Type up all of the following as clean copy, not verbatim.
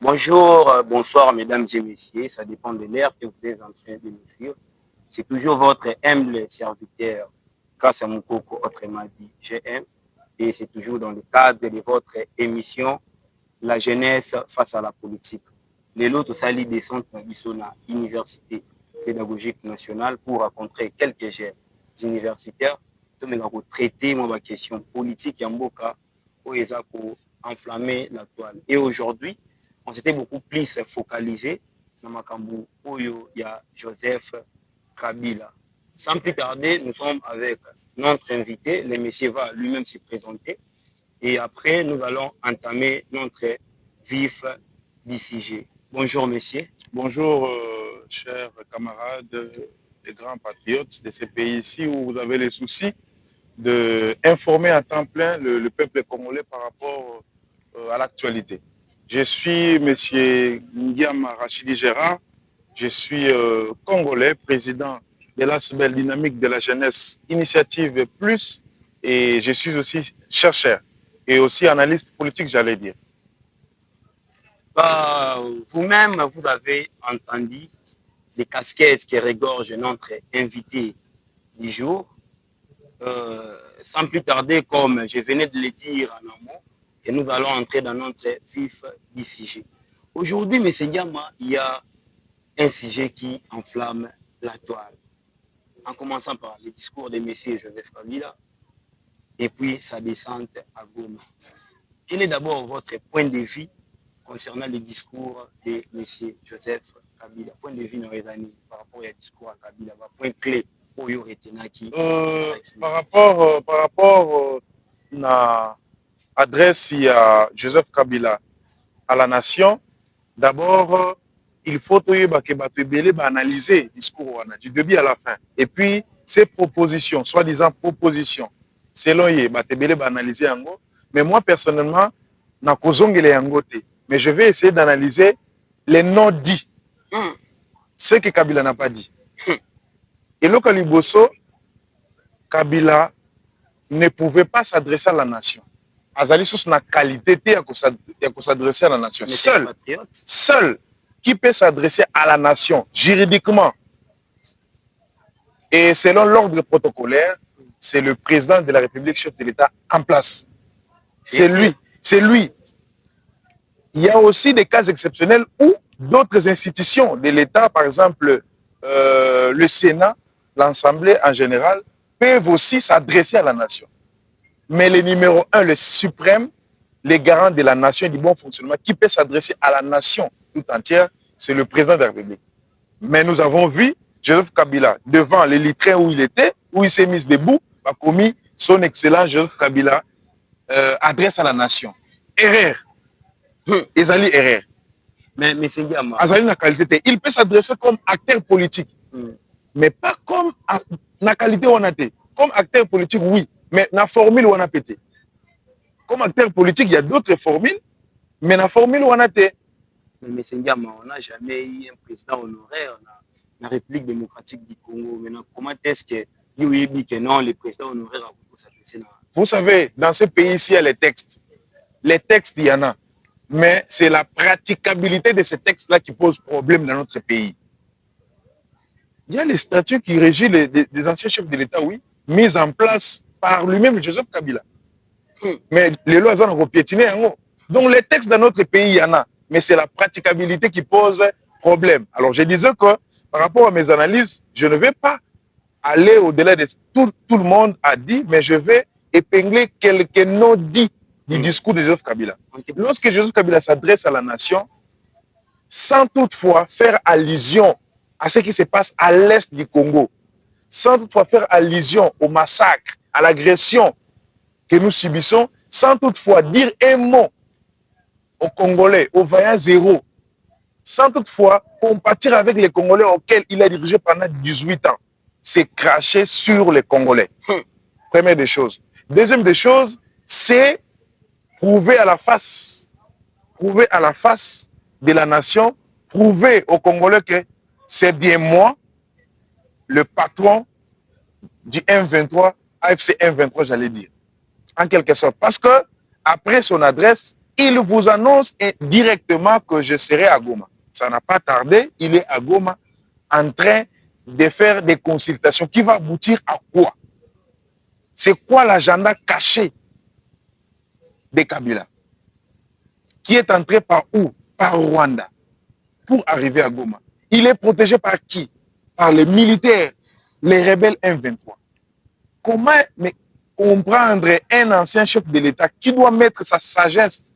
Bonjour, bonsoir mesdames et messieurs, ça dépend de l'ère que vous êtes en train de nous suivre. C'est toujours votre humble serviteur, Kassa Moukoko, autrement dit GM, et c'est toujours dans le cadre de votre émission La jeunesse face à la politique. Les lots sali descente na université pédagogique nationale pour rencontrer quelques jeunes universitaires pour traiter ma question politique ya mboka oyo pour enflammer la toile. Et aujourd'hui, on s'était beaucoup plus focalisé dans makambo oyo ya Joseph Kabila. Sans plus tarder, nous sommes avec notre invité. Le monsieur va lui-même se présenter. Et après, nous allons entamer notre vif du sujet. Bonjour, messieurs. Bonjour, chers camarades et grands patriotes de ces pays-ci où vous avez les soucis d'informer à temps plein le peuple congolais par rapport à l'actualité. Je suis M. Ndiama Rachidi Gérard, je suis congolais, président de l'ASBEL Dynamique de la Jeunesse Initiative Plus, et je suis aussi chercheur et aussi analyste politique, j'allais dire. Vous-même, vous avez entendu les casquettes qui regorgent notre invité du jour. Sans plus tarder, comme je venais de le dire en amont, que nous allons entrer dans notre vif du sujet. Aujourd'hui, M. Diama, il y a un sujet qui enflamme la toile. En commençant par le discours de M. Joseph Kabila et puis sa descente à Goma. Quel est d'abord votre point de vue concernant le discours de M. Joseph Kabila? Point de vue par rapport au discours à Kabila, point clé pour y retenir par rapport à l'adresse à Joseph Kabila à la nation, d'abord, il faut analyser le discours du début à la fin. Et puis, ces propositions, soi-disant propositions, selon eux, analyser yango. Mais moi, personnellement, mais je vais essayer d'analyser les non-dits, ce que Kabila n'a pas dit. Et le Kaliboso, Kabila ne pouvait pas s'adresser à la nation. Azali sous na qualité de s'adresser à la nation. Seul qui peut s'adresser à la nation juridiquement et selon l'ordre protocolaire, c'est le président de la République, chef de l'État en place. C'est lui. Il y a aussi des cas exceptionnels où d'autres institutions de l'État, par exemple le Sénat, l'Assemblée en général, peuvent aussi s'adresser à la nation. Mais le numéro un, le suprême, les garants de la nation et du bon fonctionnement, qui peut s'adresser à la nation tout entière, c'est le président de la République. Mais nous avons vu Joseph Kabila devant les litrins où il était, où il s'est mis debout, a commis son excellent Joseph Kabila adresse à la nation. Erreur. Ezali erreur. Mais c'est Yama. Azali na qualité. Il peut s'adresser comme acteur politique, mais pas comme na qualité on a été. Comme acteur politique, oui, mais na formule on a pété. Comme acteur politique, il y a d'autres formules, mais la formule on a été. Mais c'est Yama, on n'a jamais eu un président honoraire dans la République démocratique du Congo. Maintenant, comment est-ce que non, les présidents honoraires a beaucoup s'adresser? Vous savez, dans ce pays-ci, il y a les textes. Les textes, il y en a. Mais c'est la praticabilité de ces textes-là qui pose problème dans notre pays. Il y a les statuts qui régissent des anciens chefs de l'État, oui, mis en place par lui-même, Joseph Kabila. Mais les lois ont piétiné. Donc les textes dans notre pays, il y en a. Mais c'est la praticabilité qui pose problème. Alors je disais que par rapport à mes analyses, je ne vais pas aller au-delà de tout le monde a dit, mais je vais épingler quelques non-dits du discours de Joseph Kabila. Lorsque Joseph Kabila s'adresse à la nation, sans toutefois faire allusion à ce qui se passe à l'est du Congo, sans toutefois faire allusion au massacre, à l'agression que nous subissons, sans toutefois dire un mot aux Congolais, aux vaillants zéro, sans toutefois compatir avec les Congolais auxquels il a dirigé pendant 18 ans, c'est cracher sur les Congolais. Première des choses. Deuxième des choses, c'est prouver à la face de la nation, prouver aux Congolais que c'est bien moi, le patron du M23, AFC M23, j'allais dire. En quelque sorte. Parce que, après son adresse, il vous annonce directement que je serai à Goma. Ça n'a pas tardé, il est à Goma en train de faire des consultations qui va aboutir à quoi? C'est quoi l'agenda caché de Kabila? Qui est entré par où? Par Rwanda pour arriver à Goma. Il est protégé par qui? Par les militaires, les rebelles M23. Comment comprendre un ancien chef de l'État qui doit mettre sa sagesse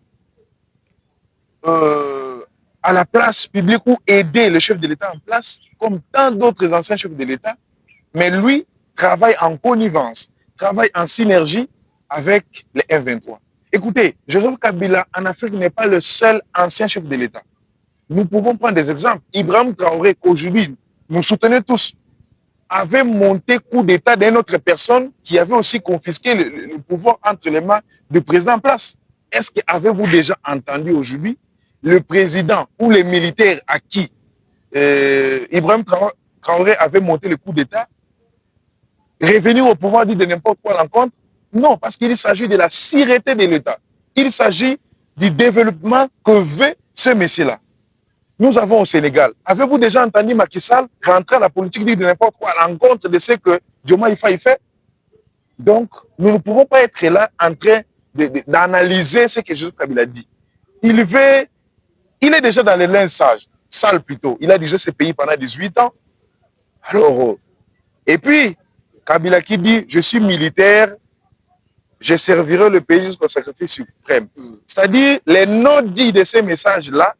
à la place publique ou aider le chef de l'État en place, comme tant d'autres anciens chefs de l'État, mais lui travaille en connivence, travaille en synergie avec les M23. Écoutez, Joseph Kabila en Afrique n'est pas le seul ancien chef de l'État. Nous pouvons prendre des exemples. Ibrahim Traoré, qu'aujourd'hui nous soutenons tous, avait monté coup d'État d'une autre personne qui avait aussi confisqué le pouvoir entre les mains du président en place. Est-ce que avez-vous déjà entendu aujourd'hui le président ou les militaires à qui Ibrahim Traoré avait monté le coup d'État revenir au pouvoir dit de n'importe quoi à l'encontre? Non, parce qu'il s'agit de la sûreté de l'État. Il s'agit du développement que veut ce monsieur-là. Nous avons au Sénégal. Avez-vous déjà entendu Macky Sall rentrer à la politique dit de n'importe quoi à l'encontre de ce que Diomaye Faye fait? Donc, nous ne pouvons pas être là en train d'analyser ce que Joseph Kabila dit. Il est déjà dans les linges sales plutôt. Il a dirigé ce pays pendant 18 ans. Alors, et puis, Kabila qui dit, je suis militaire, je servirai le pays jusqu'au sacrifice suprême. C'est-à-dire, les non-dits de ces messages-là,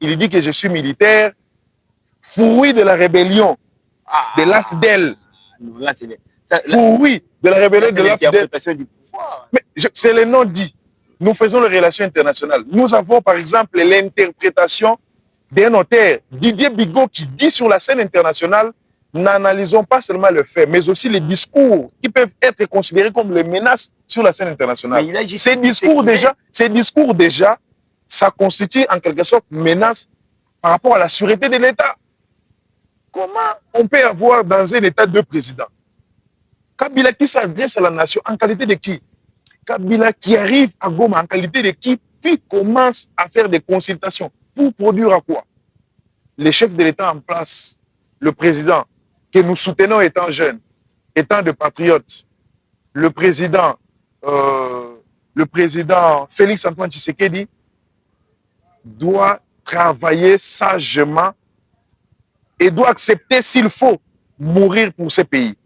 il dit que je suis militaire, fruit de la rébellion de l'AFDEL. Fruit de la rébellion de l'AFDEL. Mais c'est les non-dits. Nous faisons les relations internationales. Nous avons par exemple l'interprétation d'un notaire, Didier Bigot, qui dit sur la scène internationale, n'analysons pas seulement le fait, mais aussi les discours qui peuvent être considérés comme les menaces sur la scène internationale. Ces discours déjà, ça constitue en quelque sorte une menace par rapport à la sûreté de l'État. Comment on peut avoir dans un État deux présidents? Kabila qui s'adresse à la nation en qualité de qui? Kabila qui arrive à Goma en qualité de qui? Puis commence à faire des consultations pour produire à quoi? Les chefs de l'État en place, le président que nous soutenons étant jeunes, étant de patriotes, le président Félix Antoine Tshisekedi doit travailler sagement et doit accepter s'il faut mourir pour ce pays.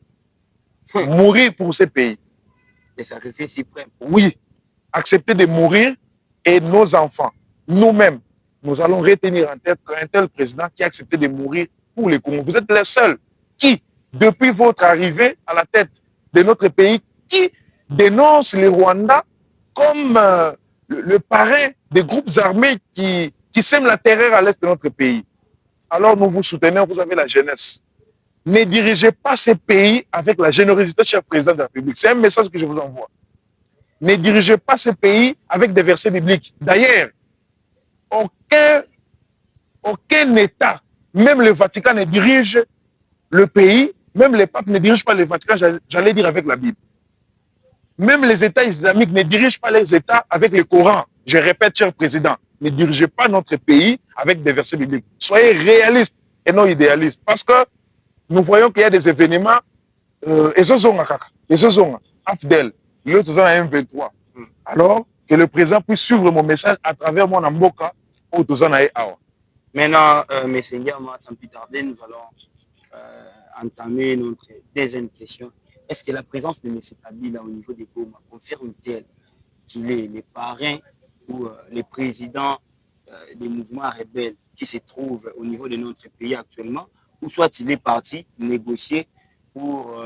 Mourir pour ce pays. Les sacrifices suprêmes. Oui, accepter de mourir et nos enfants, nous-mêmes, nous allons retenir en tête qu'un tel président qui a accepté de mourir pour les Congos. Vous êtes les seuls qui, depuis votre arrivée à la tête de notre pays, qui dénonce le Rwanda comme le parrain des groupes armés qui sèment la terreur à l'est de notre pays. Alors nous vous soutenons, vous avez la jeunesse. Ne dirigez pas ce pays avec la générosité, cher président de la République. C'est un message que je vous envoie. Ne dirigez pas ce pays avec des versets bibliques. D'ailleurs, aucun État, même le Vatican ne dirige le pays, même les papes ne dirigent pas le Vatican, j'allais dire avec la Bible. Même les États islamiques ne dirigent pas les États avec le Coran. Je répète, cher président, ne dirigez pas notre pays avec des versets bibliques. Soyez réalistes et non idéalistes. Parce que nous voyons qu'il y a des événements, Afdel, l'autre en M23. Alors, que le président puisse suivre mon message à travers mon amboka au Awa. Maintenant, messieurs, sans plus tarder, nous allons entamer notre deuxième question. Est-ce que la présence de M. Kabila au niveau des Goma confirme tel qu'il est les parrains ou les présidents des mouvements rebelles qui se trouvent au niveau de notre pays actuellement, ou soit il est parti négocier pour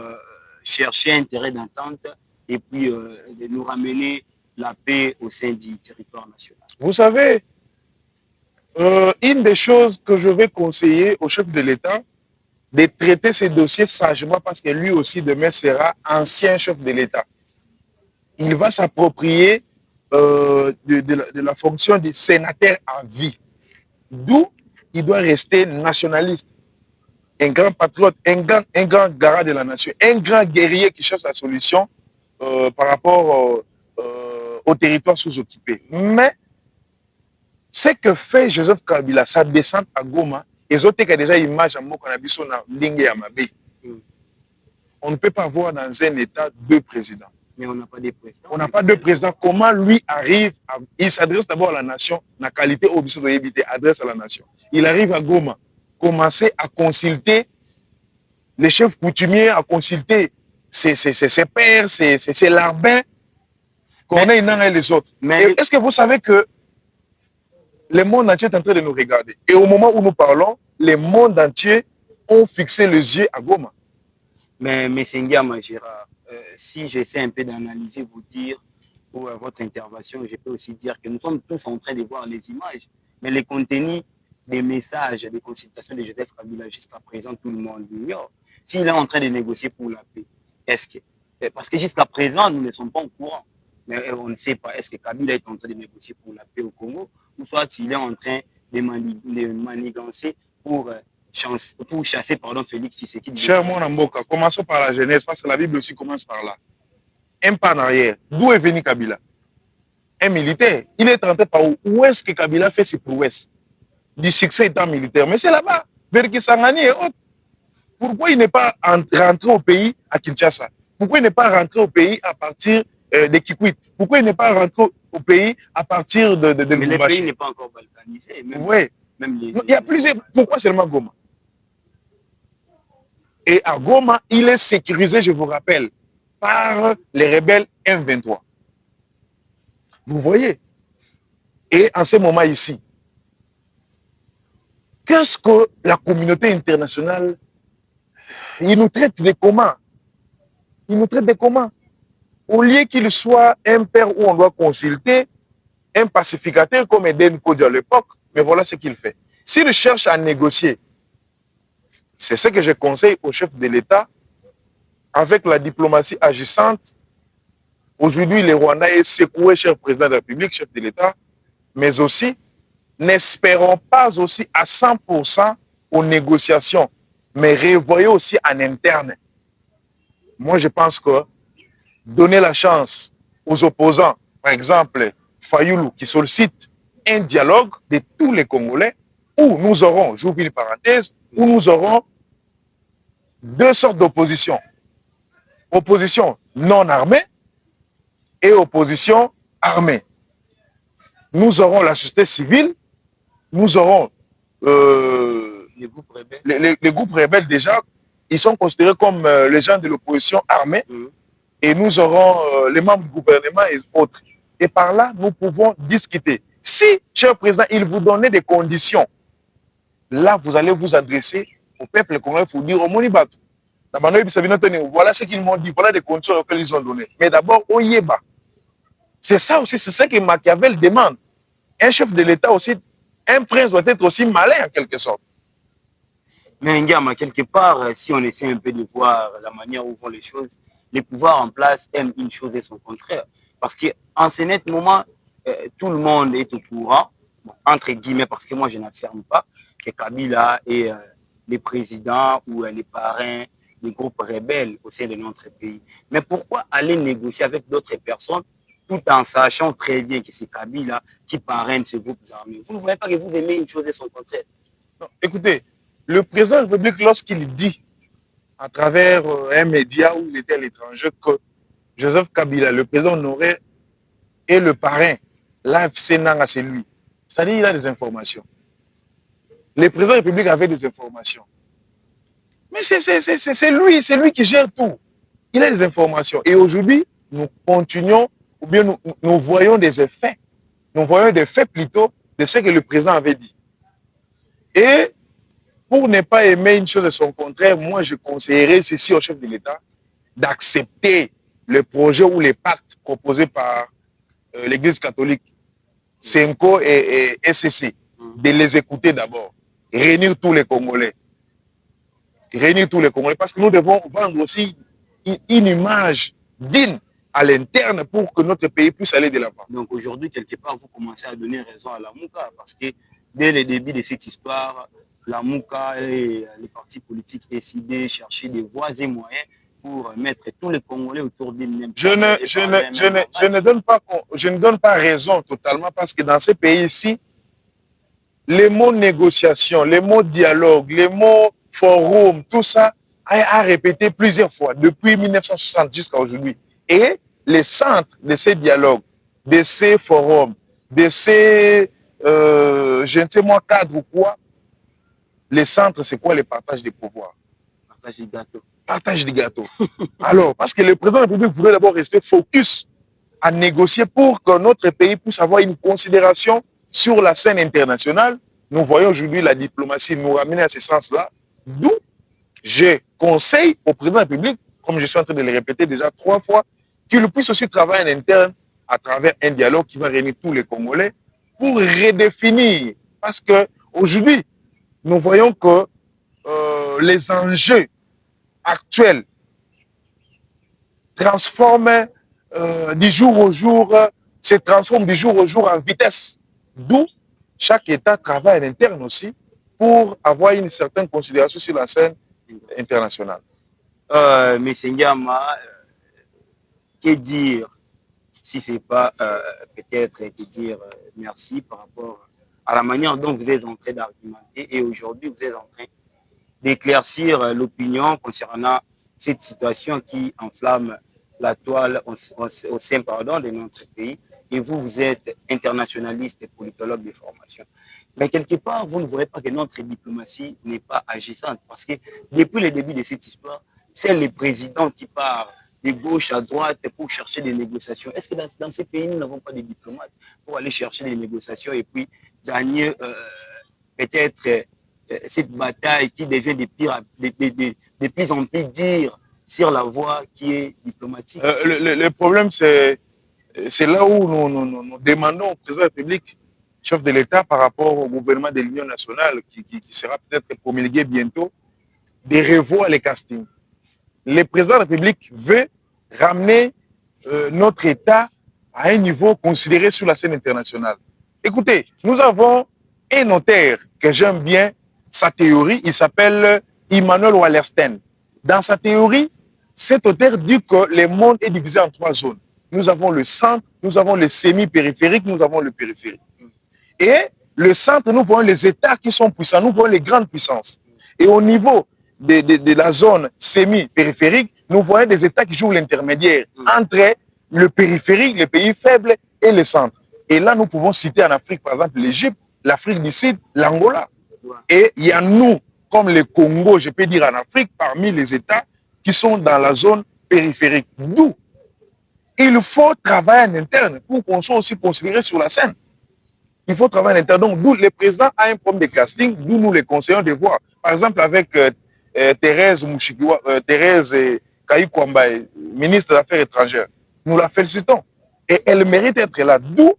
chercher un terrain d'entente et puis de nous ramener la paix au sein du territoire national? Vous savez, une des choses que je vais conseiller au chef de l'État, de traiter ces dossiers sagement parce que lui aussi demain sera ancien chef de l'État. Il va s'approprier de la fonction de sénateur à vie. D'où il doit rester nationaliste, un grand patriote, un grand garant de la nation, un grand guerrier qui cherche la solution par rapport aux territoires sous-occupés. Mais Ce que fait Joseph Kabila, sa descente à Goma, et autres qui a déjà image à Mokanabiso na Lingue Yamabe. On ne peut pas avoir dans un État deux présidents. Mais on n'a pas de président. On n'a pas de président. Comment lui arrive il s'adresse d'abord à la nation, la qualité au biso de Yébité, adresse à la nation. Il arrive à Goma, commencer à consulter les chefs coutumiers, à consulter ses pères, ses larbins, qu'on ait et les autres. Est-ce que vous savez que le monde entier est en train de nous regarder? Et au moment où nous parlons, le monde entier ont fixé les yeux à Goma. Mais Sengiama Gérard, si j'essaie un peu d'analyser, vous dire, pour votre intervention, je peux aussi dire que nous sommes tous en train de voir les images, mais les contenus des messages, des consultations de Joseph Kabila jusqu'à présent, tout le monde l'ignore. S'il est en train de négocier pour la paix, est-ce que... Parce que jusqu'à présent, nous ne sommes pas au courant. Mais on ne sait pas, est-ce que Kabila est en train de négocier pour la paix au Congo, ou soit il est en train de manigancer pour chasser Félix Tshisekedi. Cher mon Amboka, commençons par la Genèse, parce que la Bible aussi commence par là. Un pas en arrière. D'où est venu Kabila? Un militaire. Il est rentré par où? Où est-ce que Kabila fait ses prouesses? Du succès étant militaire. Mais c'est là-bas, vers Kisangani et autres. Pourquoi il n'est pas rentré au pays à Kinshasa? Pourquoi il n'est pas rentré au pays à partir de Kikwit? Pourquoi il n'est pas rentré au pays à partir de Mais le pays n'est pas encore balkanisé. Oui. Il y a plusieurs. Pourquoi seulement Goma? Et à Goma, il est sécurisé, je vous rappelle, par les rebelles M23. Vous voyez? Et en ce moment ici, qu'est-ce que la communauté internationale, il nous traite de comment? Il nous traite de comment? Au lieu qu'il soit un père où on doit consulter, un pacificateur comme Eden Kodjo à l'époque, mais voilà ce qu'il fait. S'il cherche à négocier, c'est ce que je conseille au chef de l'État, avec la diplomatie agissante. Aujourd'hui, le Rwanda est secoué, cher président de la République, chef de l'État, mais aussi, n'espérons pas aussi à 100% aux négociations, mais revoyez aussi en interne. Moi, je pense que donner la chance aux opposants, par exemple, Fayoulou, qui sollicite un dialogue de tous les Congolais, où nous aurons, j'ouvre une parenthèse, où nous aurons deux sortes d'opposition. Opposition non armée et opposition armée. Nous aurons la société civile, nous aurons les groupes rebelles déjà, ils sont considérés comme les gens de l'opposition armée, et nous auront les membres du gouvernement et autres. Et par là, nous pouvons discuter. Si, cher président, il vous donnait des conditions, là, vous allez vous adresser au peuple congolais pour dire au Monibatou. Voilà ce qu'ils m'ont dit, voilà les conditions auxquelles ils ont donné. Mais d'abord, au Yéba. C'est ça aussi, c'est ça que Machiavel demande. Un chef de l'État aussi, un prince doit être aussi malin en quelque sorte. Mais Ndiama, quelque part, si on essaie un peu de voir la manière où vont les choses, les pouvoirs en place aiment une chose et son contraire. Parce qu'en ce net moment, tout le monde est au courant, bon, entre guillemets, parce que moi je n'affirme pas que Kabila est les présidents ou les parrains des groupes rebelles au sein de notre pays. Mais pourquoi aller négocier avec d'autres personnes tout en sachant très bien que c'est Kabila qui parraine ces groupes armés? Vous ne voyez pas que vous aimez une chose et son contraire? Non, écoutez, le président de la République, lorsqu'il dit à travers un média où il était à l'étranger que Joseph Kabila, le président honoré, est le parrain, l'AFC Nanga, c'est lui. C'est-à-dire qu'il a des informations. Le président de la République avait des informations. Mais c'est lui qui gère tout. Il a des informations. Et aujourd'hui, nous continuons, ou bien nous voyons des effets. Nous voyons des faits plutôt de ce que le président avait dit. Et pour ne pas aimer une chose de son contraire, moi je conseillerais ceci au chef de l'État d'accepter le projet ou les pactes proposés par l'Église catholique, Senko et SCC, de les écouter d'abord, réunir tous les Congolais. Réunir tous les Congolais, parce que nous devons vendre aussi une image digne à l'interne pour que notre pays puisse aller de l'avant. Donc aujourd'hui, quelque part, vous commencez à donner raison à la Mouka, parce que dès le début de cette histoire, la Mouka et les partis politiques décidaient de chercher des voies et moyens pour mettre tous les Congolais autour d'une même. Je ne donne pas raison totalement, parce que dans ces pays-ci, les mots négociation, les mots dialogue, les mots forum, tout ça a répété plusieurs fois depuis 1960 jusqu'à aujourd'hui. Et les centres de ces dialogues, de ces forums, de ces, je ne sais moi, cadres ou quoi, les centres, c'est quoi? Les partages des pouvoirs. Partage du gâteau. Partage des gâteaux. Alors, parce que le président de la République voulait d'abord rester focus à négocier pour que notre pays puisse avoir une considération sur la scène internationale. Nous voyons aujourd'hui la diplomatie nous ramener à ce sens-là. D'où je conseille au président de la République, comme je suis en train de le répéter déjà 3 fois, qu'il puisse aussi travailler en interne à travers un dialogue qui va réunir tous les Congolais pour redéfinir. Parce qu'aujourd'hui, nous voyons que les enjeux actuels transforment du jour au jour, se transforment du jour au jour en vitesse. D'où chaque État travaille en interne aussi pour avoir une certaine considération sur la scène internationale. Monsieur Ndiama, que dire si ce n'est pas peut-être te dire merci par rapport à la manière dont vous êtes en train d'argumenter et aujourd'hui vous êtes en train d'éclaircir l'opinion concernant cette situation qui enflamme la toile au sein de notre pays. Et vous, vous êtes internationaliste et politologue de formation. Mais quelque part, vous ne voyez pas que notre diplomatie n'est pas agissante. Parce que depuis le début de cette histoire, c'est les présidents qui partent de gauche à droite pour chercher des négociations. Est-ce que dans ces pays, nous n'avons pas de diplomates pour aller chercher des négociations et puis gagner peut-être cette bataille qui devient de plus en plus dure sur la voie qui est diplomatique? Le problème, c'est là où nous demandons au président de la République, chef de l'État, par rapport au gouvernement de l'Union nationale, qui sera peut-être promulgué bientôt, de revoir les castings. Le président de la République veut ramener notre État à un niveau considéré sur la scène internationale. Écoutez, nous avons un notaire que j'aime bien, sa théorie, il s'appelle Immanuel Wallerstein. Dans sa théorie, cet auteur dit que le monde est divisé en 3 zones. Nous avons le centre, nous avons le semi-périphérique, nous avons le périphérique. Et le centre, nous voyons les États qui sont puissants, nous voyons les grandes puissances. Et au niveau de la zone semi-périphérique, nous voyons des États qui jouent l'intermédiaire entre le périphérique, les pays faibles et le centre. Et là, nous pouvons citer en Afrique, par exemple, l'Égypte, l'Afrique du Sud, l'Angola. Et il y a nous, comme le Congo, je peux dire en Afrique, parmi les États qui sont dans la zone périphérique. D'où il faut travailler en interne pour qu'on soit aussi considéré sur la scène. Il faut travailler en interne. Donc, d'où le président a un problème de casting, d'où nous les conseillons de voir. Par exemple, avec Thérèse Mouchikiwa, Thérèse Kaïkwamba, ministre des Affaires étrangères, nous la félicitons. Et elle mérite d'être là. D'où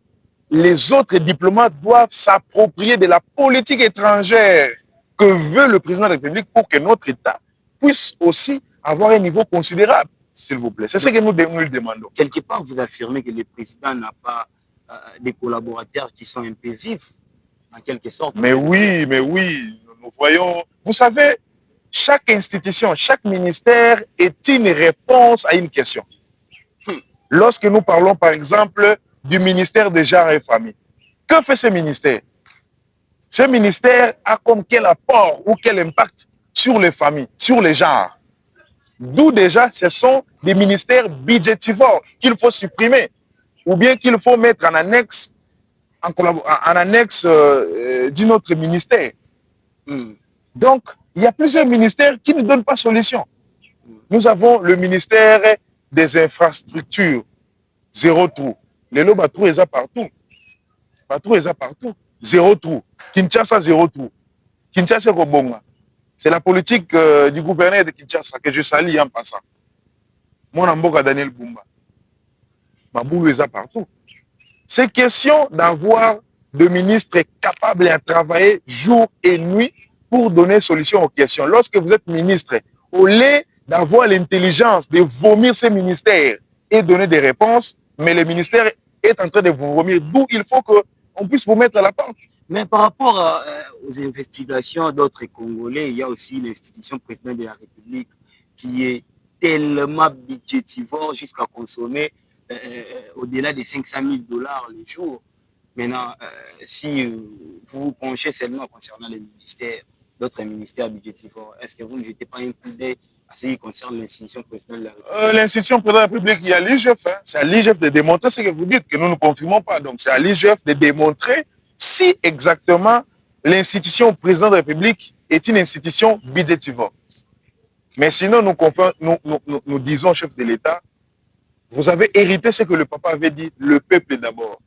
les autres diplomates doivent s'approprier de la politique étrangère que veut le président de la République pour que notre État puisse aussi avoir un niveau considérable, s'il vous plaît. C'est ce que nous lui demandons. Quelque part, vous affirmez que le président n'a pas des collaborateurs qui sont un peu vifs, en quelque sorte. Mais oui, nous voyons. Vous savez, chaque institution, chaque ministère est une réponse à une question. Lorsque nous parlons, par exemple, du ministère des Genres et Familles, que fait ce ministère? Ce ministère a comme quel apport ou quel impact sur les familles, sur les genres? D'où déjà, ce sont des ministères budgétivores qu'il faut supprimer ou bien qu'il faut mettre en annexe, en annexe d'un autre ministère. Donc, il y a plusieurs ministères qui ne donnent pas solution. Nous avons le ministère des infrastructures, zéro trou. Les lots trou, ils sont partout. Partout, ils sont partout. Zéro trou. Kinshasa, zéro trou. Kinshasa, Kobonga. C'est la politique du gouverneur de Kinshasa que je salue en passant. Mon amboka Daniel Bumba. Maboulou, ils sont partout. C'est question d'avoir des ministres capables de travailler jour et nuit pour donner solution aux questions. Lorsque vous êtes ministre, au lieu d'avoir l'intelligence de vomir ces ministères et donner des réponses, mais le ministère est en train de vous vomir, d'où il faut qu'on puisse vous mettre à la porte. Mais par rapport aux investigations d'autres Congolais, il y a aussi l'institution président de la République qui est tellement budgétivore jusqu'à consommer au-delà de 500 000 $ le jour. Maintenant, si vous vous penchez seulement concernant les ministères, d'autres ministères budgétivores, est-ce que vous ne jetez pas un coup d'œil à ce qui concerne l'institution présidentielle de la République? L'institution présidentielle de la République, il y a l'IGF. Hein. C'est à l'IGF de démontrer ce que vous dites, que nous ne confirmons pas. Donc, c'est à l'IGF de démontrer si exactement l'institution président de la République est une institution budgétivore. Mais sinon, nous disons au chef de l'État, vous avez hérité ce que le papa avait dit, le peuple d'abord.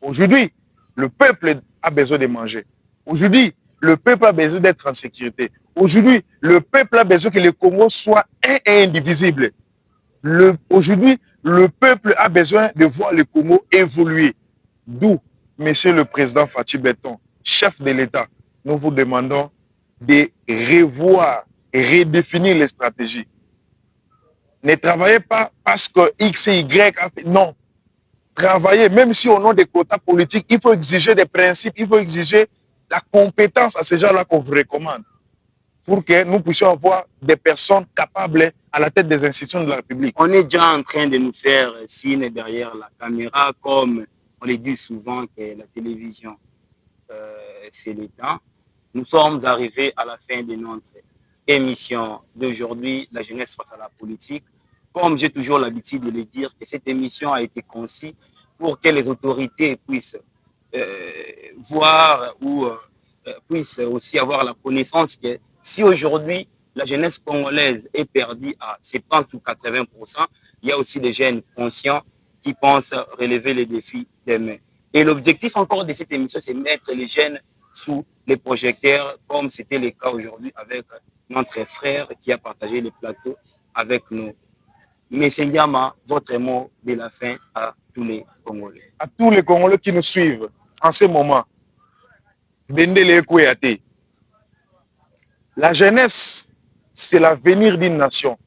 Aujourd'hui, le peuple a besoin de manger. Aujourd'hui, le peuple a besoin d'être en sécurité. Aujourd'hui, le peuple a besoin que le Congo soit un et indivisible. Aujourd'hui, le peuple a besoin de voir le Congo évoluer. D'où, Monsieur le Président Fatou Béton, chef de l'État, nous vous demandons de revoir et redéfinir les stratégies. Ne travaillez pas parce que X et Y a fait. Non. Travailler, même si au nom des quotas politiques, il faut exiger des principes, il faut exiger la compétence à ces gens-là qu'on vous recommande pour que nous puissions avoir des personnes capables à la tête des institutions de la République. On est déjà en train de nous faire signe derrière la caméra, comme on le dit souvent que la télévision, c'est l'État. Nous sommes arrivés à la fin de notre émission d'aujourd'hui, la jeunesse face à la politique. Comme j'ai toujours l'habitude de le dire, que cette émission a été conçue pour que les autorités puissent voir ou puissent aussi avoir la connaissance que si aujourd'hui la jeunesse congolaise est perdue à 70 ou 80%, il y a aussi des jeunes conscients qui pensent relever les défis demain. Et l'objectif encore de cette émission, c'est mettre les jeunes sous les projecteurs, comme c'était le cas aujourd'hui avec notre frère qui a partagé le plateau avec nous. Monsieur Ndiama, votre mot de la fin à tous les Congolais. À tous les Congolais qui nous suivent en ce moment, Bendele Kouéate. La jeunesse, c'est l'avenir d'une nation.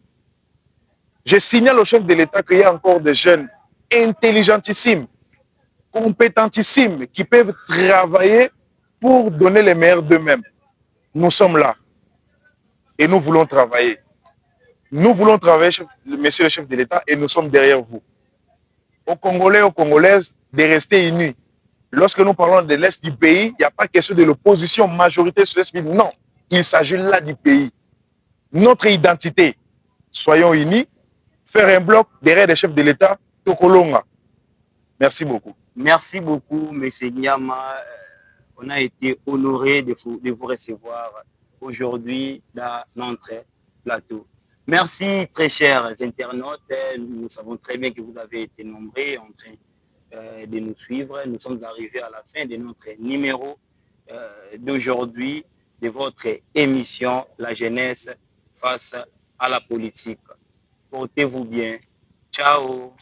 Je signale au chef de l'État qu'il y a encore des jeunes intelligentissimes, compétentissimes, qui peuvent travailler pour donner le meilleur d'eux-mêmes. Nous sommes là et nous voulons travailler. Nous voulons travailler, monsieur le chef de l'État, et nous sommes derrière vous. Aux Congolais, aux Congolaises, de rester unis. Lorsque nous parlons de l'Est du pays, il n'y a pas question de l'opposition majorité sur l'Est. Non, il s'agit là du pays. Notre identité, soyons unis, faire un bloc derrière les chefs de l'État, Tokolonga. Merci beaucoup. Merci beaucoup, M. Ndiama. On a été honoré de vous recevoir aujourd'hui dans notre plateau. Merci, très chers internautes. Nous savons très bien que vous avez été nombreux en train de nous suivre. Nous sommes arrivés à la fin de notre numéro d'aujourd'hui, de votre émission La jeunesse face à la politique. Portez-vous bien. Ciao.